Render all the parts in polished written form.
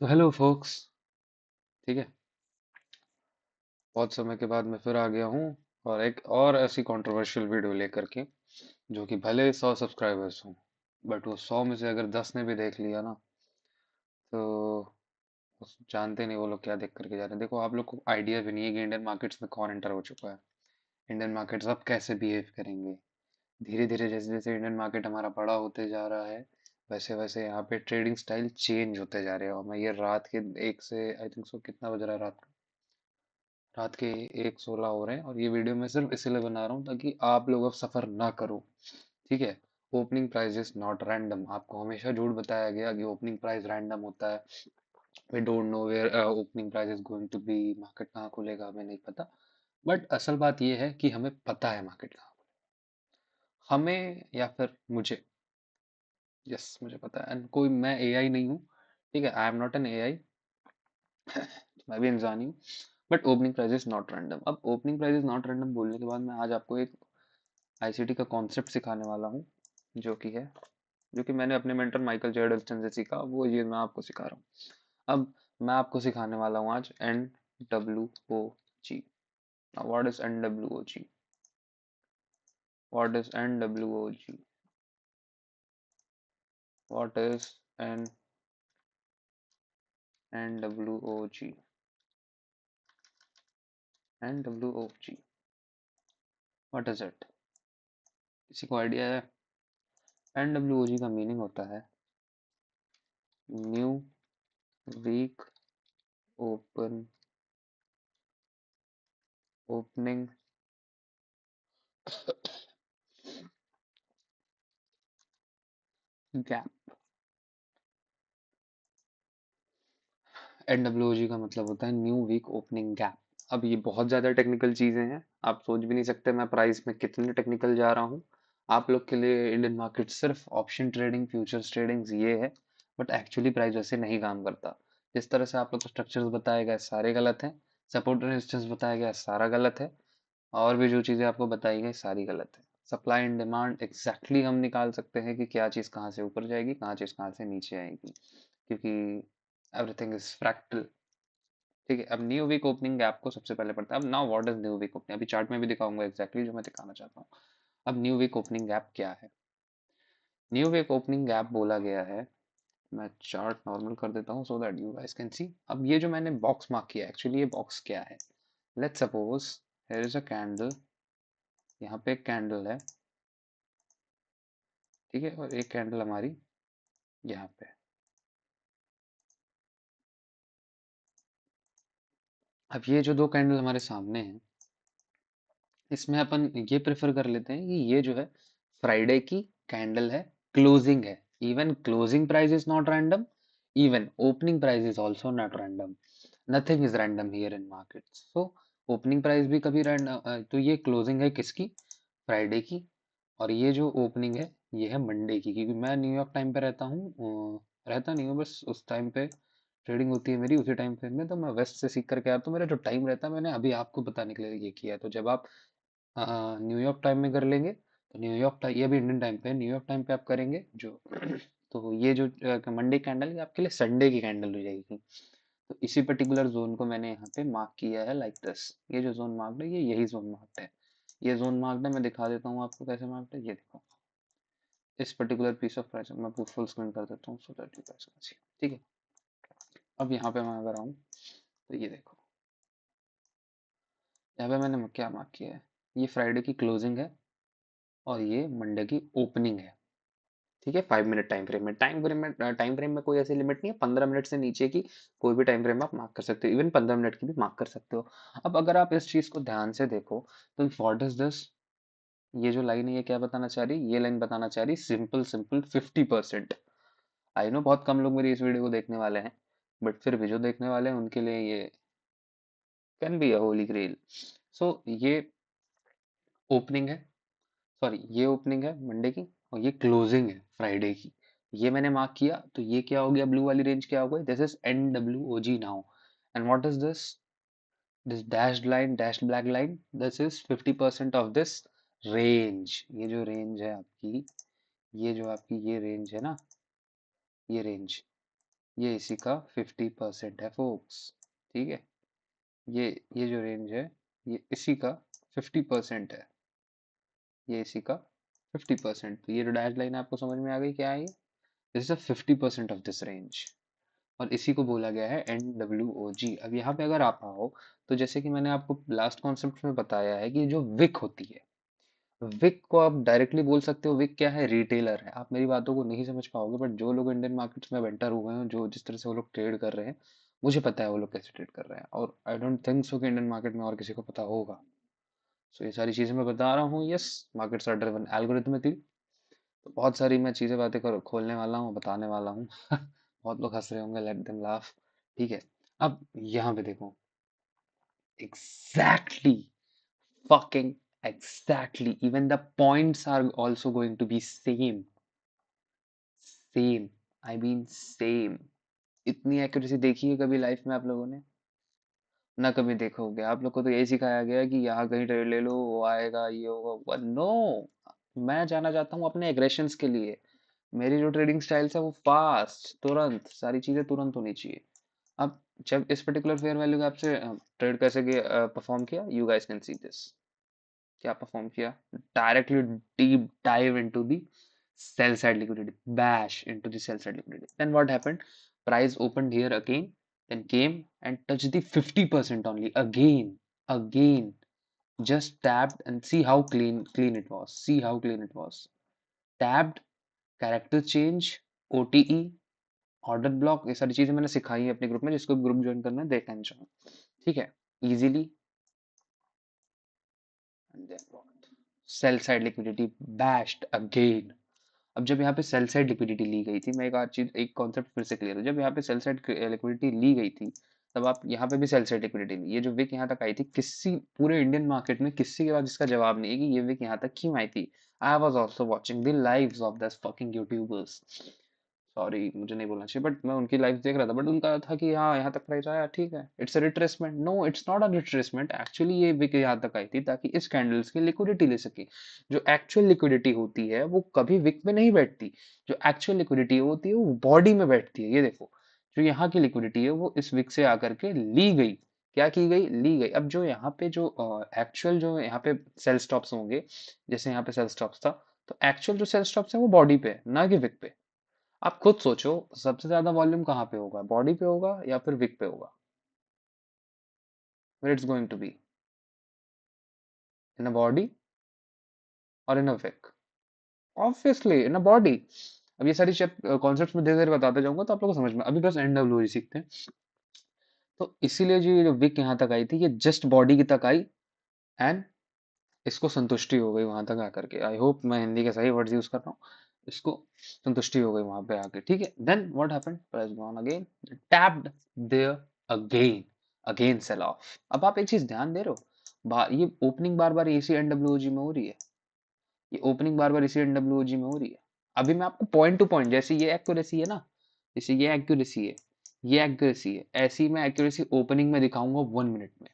तो hello focus. ठीक है। बहुत समय के बाद मैं फिर आ गया हूँ और एक और ऐसी कंट्रोवर्शियल वीडियो लेकर के जो कि भले 100 सब्सक्राइबर्स हों, बट वो 100 में से अगर 10 ने भी देख लिया ना, तो जानते नहीं वो लोग क्या देख करके जा रहे हैं। देखो, आप लोग को आइडिया भी नहीं है कि इंडियन मार्केट्स में कौन एंटर हो चुका है। इंडियन मार्केट्स अब कैसे बिहेव करेंगे। धीरे धीरे जैसे जैसे इंडियन मार्केट हमारा बड़ा होते जा रहा है, वैसे वैसे यहाँ पे ट्रेडिंग स्टाइल चेंज होते जा रहे हैं। और मैं ये रात के 1 से आई थिंक सो कितना बज रहा है, रात के 1:16 हो रहे हैं, और ये वीडियो मैं सिर्फ इसलिए बना रहा हूँ ताकि आप लोग अब सफर ना करो। ठीक है। Opening price is not random. आपको हमेशा झूठ बताया गया कि ओपनिंग प्राइस रैंडम होता है। We don't know where opening price is going to be. Market कहाँ खुलेगा हमें नहीं पता। बट असल बात ये है कि हमें पता है मार्केट कहाँ हमें या फिर मुझे। यस, मुझे पता है। एंड कोई मैं एआई नहीं हूँ। ठीक है, I am not an AI. मैं भी इंसान ही हूँ। But opening price is not random. अब opening price is not random बोलने के बाद मैं आज आपको एक आईसीटी का कॉन्सेप्ट सिखाने वाला हूँ, जो कि है जो कि मैंने अपने मेंटर माइकल जेडल्स्टन से सीखा, वो ये मैं आपको सिखा रहा हूँ। अब मैं आपको सिखाने वाला हूँ आज NWOG। What is NWOG? What is NWOG? What is an NWOG? NWOG, what is it? किसी को आइडिया है? NWOG का मीनिंग होता है new week open opening gap. NWOG का मतलब होता है न्यू वीक ओपनिंग गैप। अब ये बहुत ज़्यादा टेक्निकल चीज़ें हैं, आप सोच भी नहीं सकते मैं प्राइस में कितने टेक्निकल जा रहा हूँ। आप लोग के लिए इंडियन मार्केट सिर्फ ऑप्शन ट्रेडिंग, फ्यूचर्स ट्रेडिंग ये है। बट एक्चुअली प्राइस वैसे नहीं काम करता। जिस तरह से आप लोग को स्ट्रक्चर्स बताए गए सारे गलत हैं। सपोर्ट रेजिस्टेंस बताया गया सारा गलत है। और भी जो चीज़ें आपको बताई गई सारी गलत है। सप्लाई एंड डिमांड एग्जैक्टली हम निकाल सकते हैं कि क्या चीज़ कहाँ से ऊपर जाएगी, कहाँ चीज़ कहाँ से नीचे आएगी, क्योंकि एवरीथिंग इज फ्रैक्टल। ठीक है। अब न्यू वीक ओपनिंग गैप को सबसे पहले पढ़ते हैं। अब now what is new week opening, अभी चार्ट में भी दिखाऊंगा एग्जैक्टली जो मैं दिखाना चाहता हूँ। अब न्यू वीक ओपनिंग गैप क्या है? न्यू वीक ओपनिंग गैप बोला गया है, मैं चार्ट नॉर्मल कर देता हूँ so that you guys can see. अब ये जो मैंने बॉक्स मार्क किया है, एक्चुअली ये बॉक्स क्या है? Let's suppose here is a candle. यहाँ पे एक कैंडल है, ठीक है, और एक कैंडल हमारी यहाँ पे। अब ये जो दो कैंडल हमारे सामने हैं, इसमें अपन ये प्रेफर कर लेते हैं कि ये जो है फ्राइडे की कैंडल है, क्लोजिंग है। Even closing price is not random, even opening price is also not random. Nothing is random here in market. So opening price भी कभी रैंडम, तो ये क्लोजिंग है किसकी? फ्राइडे की। और ये जो ओपनिंग है ये है मंडे की, क्योंकि मैं न्यूयॉर्क टाइम पे रहता हूँ। रहता नहीं हूँ, बस उस टाइम पे ट्रेडिंग होती है मेरी, उसी टाइम फ्रेम में। तो मैं वेस्ट से सीख करके आता हूँ। मेरा जो टाइम रहता है मैंने अभी आपको बताने के लिए ये किया है। तो जब आप न्यूयॉर्क टाइम में कर लेंगे तो न्यूयॉर्क टाइम, ये भी इंडियन टाइम पे है, न्यूयॉर्क टाइम पे आप करेंगे जो तो ये जो मंडे कैंडल ये आपके लिए संडे की कैंडल हो जाएगी। तो इसी पर्टिकुलर जोन को मैंने यहाँ पे मार्क किया है लाइक दिस। ये जो जोन मार्क्ड है ये यही जोन मार्क्ड है। ये जोन मार्क्ड है, मैं दिखा देता हूँ आपको कैसे मार्क्ड है। ये देखो, इस पर्टिकुलर पीस ऑफ प्राइस मैं फुल स्क्रीन कर देता हूँ so that you guys can see. ठीक है। अब यहाँ पे मैं अगर आऊँ तो ये देखो, यहाँ पे मैंने क्या मार्क किया है? ये फ्राइडे की क्लोजिंग है और ये मंडे की ओपनिंग है। ठीक है। 5 मिनट टाइम फ्रेम में कोई ऐसी लिमिट नहीं है। 15 मिनट से नीचे की कोई भी टाइम फ्रेम आप मार्क कर सकते हो, इवन 15 मिनट की भी मार्क कर सकते हो। अब अगर आप इस चीज को ध्यान से देखो तो व्हाट इज दिस? ये जो लाइन है ये क्या बताना चाह रही? ये लाइन बताना चाह रही सिंपल सिंपल 50%। आई नो बहुत कम लोग मेरी इस वीडियो को देखने वाले हैं, बट फिर भी जो देखने वाले हैं उनके लिए ये can be a holy grail. So ये ओपनिंग है, सॉरी ये ओपनिंग है मंडे की, और ये क्लोजिंग है फ्राइडे की। ये मैंने मार्क किया तो ये क्या हो गया? ब्लू वाली रेंज क्या हो गई? This is NWOG now. And what is this? This dashed line, dashed black line, this is 50% of this range. ये जो रेंज है आपकी, ये जो आपकी ये रेंज है ना, ये रेंज, ये इसी का 50% है फोक्स। ठीक है, ये ये जो रेंज है ये इसी का 50% है, ये इसी का 50%। तो ये जो डैश लाइन आपको समझ में आ गई क्या है ये? This is a 50% of this range, और इसी को बोला गया है NWOG। अब यहाँ पे अगर आप आओ, तो जैसे कि मैंने आपको लास्ट कॉन्सेप्ट में बताया है कि जो विक होती है, विक को आप डायरेक्टली बोल सकते हो, विक क्या है? रिटेलर है। आप मेरी बातों को नहीं समझ पाओगे, बट जो लोग इंडियन मार्केट्स में वेंटर हुए हैं, जो जिस तरह से वो लोग ट्रेड कर रहे हैं, मुझे पता है वो लोग कैसे ट्रेड कर रहे हैं, और आई डोंट थिंक सो कि इंडियन मार्केट में और किसी को पता होगा। सो ये सारी चीजें मैं बता रहा हूँ। Yes, markets are driven algorithmically. तो बहुत सारी मैं चीजें बातें कर खोलने वाला हूँ, बताने वाला हूँ। बहुत लोग हंस रहे होंगे, लेट देम लाफ। ठीक है, अब यहाँ पे देखो, exactly, fucking exactly, even the points are also going to be same, I mean same। इतनी एक्यूरेसी देखी है कभी लाइफ में आप लोगों ने? ना कभी देखोगे। आप लोग को तो यही सिखाया गया है कि यहाँ कहीं ट्रेड ले लो, वो आएगा, ये होगा, नो। मैं जाना चाहता हूँ अपने एग्रेशंस के लिए। मेरी जो ट्रेडिंग स्टाइल्स है वो फास्ट, तुरंत, सारी चीजें तुरंत होनी चाहिए। अब जब इस पर्टिकुलर फेयर वैल्यू का आपसे ट्रेड कैसे परफॉर्म किया, you guys can see this. क्या परफॉर्म किया? Directly deep dive into the sell side liquidity, bash into the sell side liquidity. Then what happened? Price opened here again, then came and touched the 50% only again. Just tapped and see how clean it was. See how clean it was. Tapped, character change, OTE, order block, ये सारी चीजें मैंने सिखाई है अपने group में, जिसको group join करना है दे कैन जॉइन। ठीक है, easily. Sell side liquidity bashed again. अब जब यहाँ पे सेल साइड लिक्विडिटी ली गई थी, मैं एक चीज, एक कॉन्सेप्ट फिर से क्लियर है। जब यहाँ पे सेल साइड लिक्विडिटी ली गई थी, तब आप यहाँ पे भी सेल साइड लिक्विडिटी ली। ये जो विक यहाँ तक आई थी, किसी पूरे इंडियन मार्केट में किसी के पास इसका जवाब नहीं है कि ये विक यहाँ तक क्यों आई थी। I was also watching the lives of दस फकिंग यूट्यूबर्स। सॉरी, मुझे नहीं बोलना चाहिए, बट मैं उनकी लाइफ देख रहा था, बट उनका था कि हाँ यहाँ तक प्राइस आया, ठीक है, it's a retracement. No, it's not a retracement. Actually ये विक यहाँ तक आई थी ताकि इस कैंडल्स की लिक्विडिटी ले सके। जो एक्चुअल लिक्विडिटी होती है वो कभी विक में नहीं बैठती। जो एक्चुअल लिक्विडिटी होती है वो बॉडी में बैठती है। ये देखो, जो यहाँ की लिक्विडिटी है वो इस विक से आकर के ली गई। क्या की गई? ली गई। अब जो यहाँ पे जो एक्चुअल जो यहाँ पे सेल स्टॉप्स होंगे, जैसे यहाँ पे सेल स्टॉप्स था, तो एक्चुअल जो सेल स्टॉप्स है वो बॉडी पे है, ना कि विक पे। आप खुद सोचो, सबसे ज्यादा वॉल्यूम कहाँ पे होगा? बॉडी पे होगा या फिर विक पे होगा? Where it's going to be, in a body और in a wick? Obviously in a body. अब ये सारी कॉन्सेप्ट्स में धीरे धीरे बताते जाऊंगा तो आप लोगों को समझ में, अभी बस NWE सीखते हैं। तो इसीलिए जो ये जो विक यहाँ तक आई थी, ये जस्ट बॉडी की तक आई, एंड इसको संतुष्टि हो गई वहां तक आकर के। आई होप मैं हिंदी के सही वर्ड्स यूज कर रहा हूँ। इसको संतुष्टि हो गई वहां पे आके, ठीक है। Then what happened? Price gone again, tapped there again, again sell off. अब आप एक चीज ध्यान दे रहे हो, ये ओपनिंग बार बार इसी NWOG में हो रही है। ये ओपनिंग बार बार इसी NWOG में हो रही है। अभी मैं आपको पॉइंट टू पॉइंट, जैसे ये एक्यूरेसी है ना, जैसे ये एक्यूरेसी है, ये एक्यूरेसी है, ऐसी मैं एक्यूरेसी ओपनिंग में दिखाऊंगा 1 मिनट में।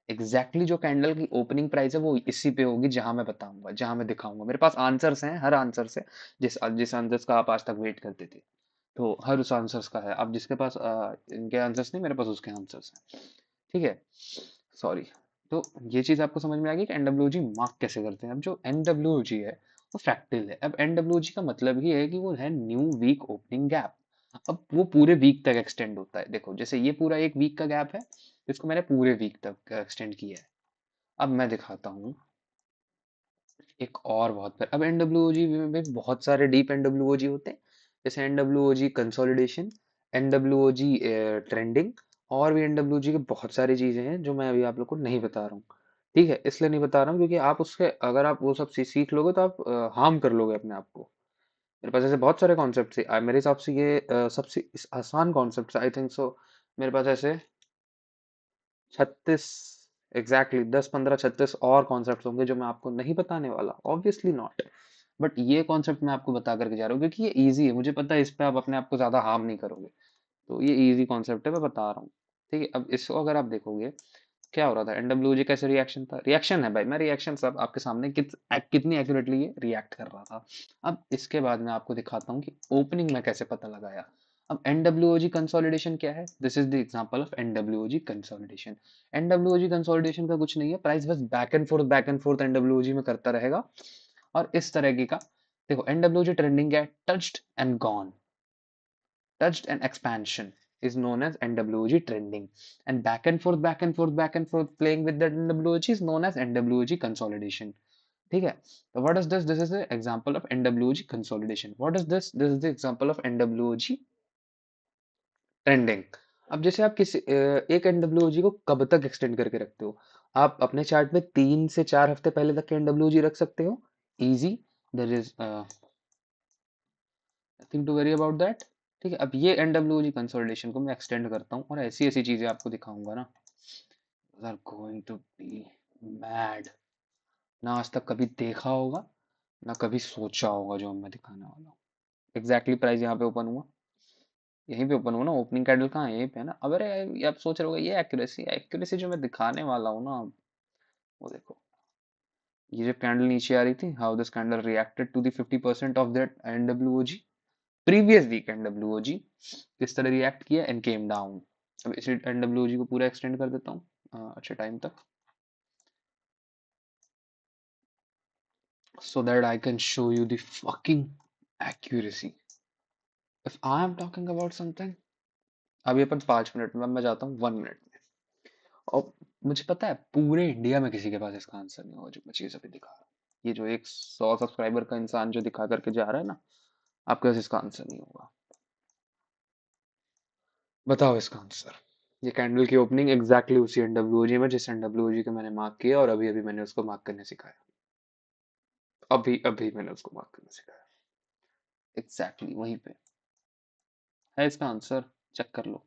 एग्जैक्टली exactly जो कैंडल की ओपनिंग प्राइस है वो इसी पे होगी जहां मैं बताऊंगा, जहां मैं दिखाऊंगा। मेरे पास आंसर्स हैं, हर आंसर से, जिस जिस आंसर्स का आप आज तक वेट करते थे, तो हर उस आंसर्स का है। अब जिसके पास इनके आंसर्स नहीं, मेरे पास उसके आंसर्स हैं। ठीक है, सॉरी। तो ये चीज आपको समझ में आ गई कि NWG मार्क कैसे करते हैं। अब जो NWG है वो फ्रैक्टल है। अब NWG का मतलब ही है कि वो है न्यू वीक ओपनिंग गैप। अब वो पूरे वीक तक एक्सटेंड होता है। देखो, जैसे ये पूरा एक वीक का गैप है, इसको मैंने पूरे वीक तक एक्सटेंड किया है। अब मैं दिखाता हूँ एक और बहुत पर। अब NWOG में भी बहुत सारे डीप NWOG होते हैं, जैसे NWOG कंसोलिडेशन, NWOG ट्रेंडिंग, और भी NWOG के बहुत सारी चीजें हैं जो मैं अभी आप लोग को नहीं बता रहा हूँ। ठीक है, इसलिए नहीं बता रहा हूँ क्योंकि आप उसके, अगर आप वो सब सीख लोगे तो आप हार्म कर लोगे अपने आप को। मेरे पास ऐसे बहुत सारे कॉन्सेप्ट है। मेरे हिसाब से ये सबसे आसान कॉन्सेप्ट आई थिंक सो। मेरे पास ऐसे 36, एग्जैक्टली 10 15 36 और कॉन्सेप्ट होंगे जो मैं आपको नहीं बताने वाला, ऑब्वियसली नॉट। बट ये कॉन्सेप्ट मैं आपको बता करके जा रहा हूँ क्योंकि ये इजी है, मुझे पता है इस पे आप अपने आप को ज्यादा हार्म नहीं करोगे। तो ये इजी कॉन्सेप्ट है, मैं बता रहा हूँ। ठीक है, अब इसको अगर आप देखोगे क्या हो रहा था, NWG कैसे रिएक्शन था, रिएक्शन है भाई, मैं रिएक्शन सब आपके सामने कितनी एक्यूरेटली ये रिएक्ट कर रहा था। अब इसके बाद मैं आपको दिखाता हूँ कि ओपनिंग में कैसे पता लगाया। अब NWOG कंसोलिडेशन क्या है? This is the example of NWOG consolidation. NWOG consolidation का कुछ नहीं है, प्राइस बस बैक एंड फोर्थ NWOG में करता रहेगा और इस तरह की का। देखो NWOG ट्रेंडिंग क्या है? Touched and gone, touched and expansion is known as NWOG trending, and back and forth playing with that NWOG is known as NWOG consolidation. ठीक है, तो what is this? This is the example of NWOG consolidation. What is this? This is the example of NWOG trending. अब जैसे आप किसी एक NWOG को कब तक एक्सटेंड करके रखते हो? आप अपने चार्ट में 3 से 4 हफ्ते पहले तक के NWOG रख सकते हो, easy, there is nothing to worry about that. ठीक है, अब ये NWOG कंसोलिडेशन को मैं एक्सटेंड करता हूँ और ऐसी ऐसी चीजें आपको दिखाऊंगा ना, are going to be mad. ना आज तक कभी देखा होगा, ना कभी सोचा होगा जो मैं दिखाने वाला हूँ। एग्जैक्टली प्राइस यहाँ पे ओपन हुआ, यहीं पे ओपन हुआ ना, ओपनिंग कैंडल कहाँ है? यहीं पे है ना। अब अरे ये आप सोच रहे हो ये एक्यूरेसी, एक्यूरेसी जो मैं दिखाने वाला हूँ ना, वो देखो, ये जो कैंडल नीचे आ रही थी, how this candle reacted to the 50% of that NWOG previous week. NWOG किस तरह रिएक्ट किया एंड केम डाउन। अब इस NWOG को पूरा एक्सटेंड कर देता हूँ अच्छे टाइम तक, so that I can show you the fucking accuracy. If I am talking about something, अभी अपन 5 मिनट में, मैं जाता हूँ 1 मिनट में, और मुझे पता है पूरे इंडिया में किसी के पास इसका आंसर नहीं होगा जो मैं चीज अभी दिखा रहा हूँ। ये जो एक 100 सब्सक्राइबर का इंसान जो दिखा करके जा रहा है ना, आपके पास इसका आंसर नहीं होगा। बताओ इसका आंसर। ये कैंडल की ओपनिंग एग्जैक्टली उसी NWOG में जिस NWOG को मैंने मार्क किया, और अभी अभी मैंने उसको मार्क करने सिखाया, अभी अभी मैंने उसको मार्क करने सिखाया, एग्जैक्टली वहीं पे है इसका आंसर। चेक कर लो,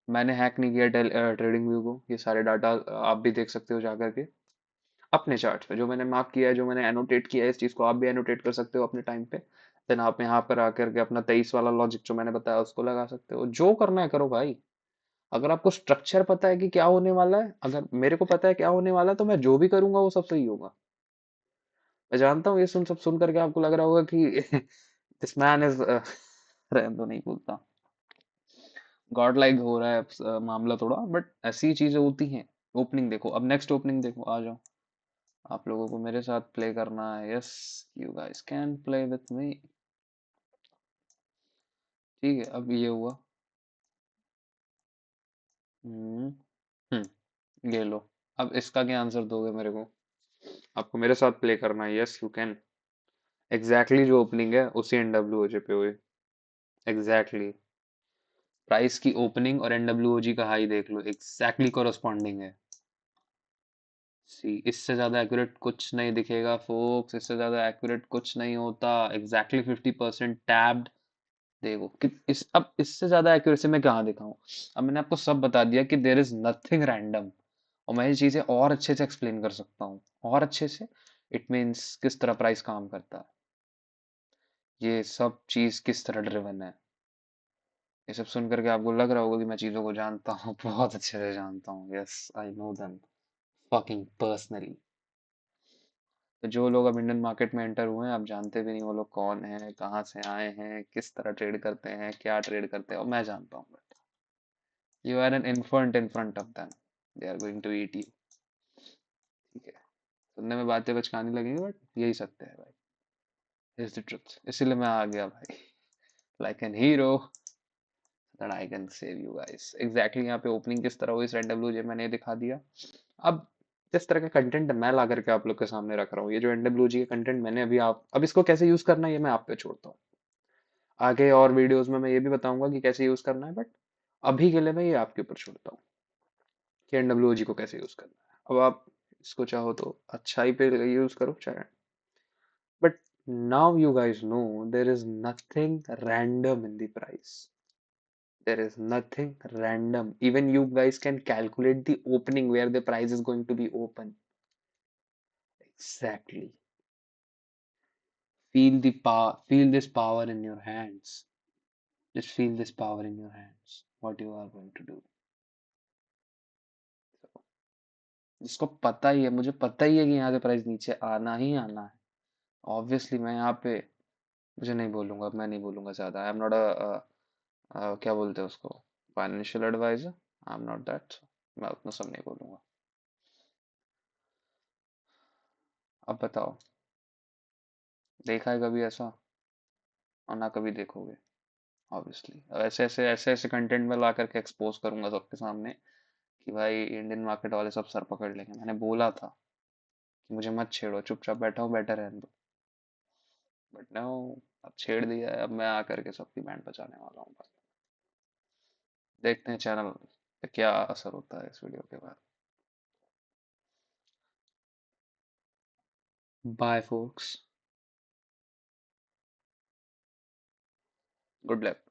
मैंने हैक नहीं किया ट्रेडिंग व्यू को, ये सारे डाटा आप भी देख सकते हो जाकर के अपने चार्ट पे। जो मैंने मार्क किया है, जो मैंने एनोटेट किया है, इस चीज को आप भी एनोटेट कर सकते हो अपने टाइम पे। देन आप यहाँ पर आकर के अपना 23 वाला लॉजिक जो मैंने बताया उसको लगा सकते हो, जो करना है करो भाई। अगर आपको स्ट्रक्चर पता है कि क्या होने वाला है, अगर मेरे को पता है क्या होने वाला है, तो मैं जो भी करूंगा वो सब सही होगा। मैं जानता हूँ ये सुन करके आपको लग रहा होगा कि दिस मैन इज रहने दो, नहीं बोलता, गॉड लाइक हो रहा है मामला थोड़ा, बट ऐसी चीजें होती हैं। ओपनिंग देखो, अब नेक्स्ट ओपनिंग देखो, आ जाओ। आप लोगों को मेरे साथ प्ले करना है, yes, you guys can play with me. ठीक है, अब ये हुआ। हम्म ये लो। अब इसका क्या आंसर दोगे मेरे को? आपको मेरे साथ प्ले करना है, यस यू कैन। एग्जैक्टली जो ओपनिंग है उसी NWOG पे हुई, एग्जैक्टली। प्राइस की ओपनिंग और NWOG का हाई देख लो, एग्जैक्टली कॉरस्पॉन्डिंग है। सी, इससे ज्यादा एक्यूरेट कुछ नहीं दिखेगा फोक्स, इससे ज्यादा एक्यूरेट कुछ नहीं होता। Exactly 50% tabbed. देखो कि इस, अब इससे ज्यादा एक्यूरेसी मैं कहाँ दिखाऊं? अब मैंने आपको सब बता दिया कि देर इज नथिंग रैंडम, और मैं ये चीजें और अच्छे से एक्सप्लेन कर सकता हूँ, और अच्छे से। इट मीन्स किस तरह प्राइस काम करता है, ये सब चीज किस तरह ड्रिवन है। ये सब सुन करके आपको लग रहा होगा कि मैं चीजों को जानता हूँ, बहुत अच्छे से जानता हूँ, yes I know them fucking personally. तो जो लोग अब इंडियन मार्केट में एंटर हुए हैं, आप जानते भी नहीं वो लोग कौन है, कहाँ से आए हैं, किस तरह ट्रेड करते हैं, क्या ट्रेड करते हैं, और मैं जानता हूँ। But you are an infant in front of them, they are going to eat you. ठीक है, सुनने में बातें बचकानी लगेंगी, बट यही सत्य है भाई, इज द ट्रुथ। इसीलिए मैं आ गया भाई, like an hero, that I can save you guys. Exactly यहाँ पे ओपनिंग किस तरह हुई इस NWOG मैंने दिखा दिया। अब जिस तरह का कंटेंट मैं ला करके आप लोग के सामने रख रहा हूँ, ये जो NWOG का कंटेंट मैंने अभी, आप अब इसको कैसे यूज करना है ये मैं आप पे छोड़ता हूँ। आगे और वीडियोस में मैं ये भी बताऊंगा कि कैसे यूज करना है, बट अभी के लिए मैं ये आपके ऊपर छोड़ता हूँ कि NWOG को कैसे यूज करना है। अब आप इसको चाहो तो अच्छाई पे यूज करो चाहे, but now you guys know there is nothing random in the price. There is nothing random. Even you guys can calculate the opening where the price is going to be open. Exactly. Feel the power, feel this power in your hands. Just feel this power in your hands. What you are going to do. जिसको पता ही है, मुझे पता ही है कि यहाँ से price नीचे आना ही आना है, ऑब्वियसली मैं यहाँ पे, मुझे नहीं बोलूंगा, मैं नहीं बोलूंगा ज्यादा। आई एम नॉट अ क्या बोलते हैं उसको, financial adviser. I am not that. मैं उतना सब नहीं बोलूंगा। अब बताओ, देखा है कभी ऐसा? और ना कभी देखोगे, ऑब्वियसली। ऐसे ऐसे ऐसे ऐसे कंटेंट में ला करके एक्सपोज करूंगा सबके सामने कि भाई इंडियन मार्केट वाले सब सर पकड़ लेंगे। मैंने बोला था कि मुझे मत छेड़ो, चुपचाप बैठा हूँ, बैठा रहने दो। बट नो, अब छेड़ दिया है, अब मैं आकर के सबकी बैंड बजाने वाला हूँ। देखते हैं चैनल पे क्या असर होता है इस वीडियो के बाद। Bye folks, good luck.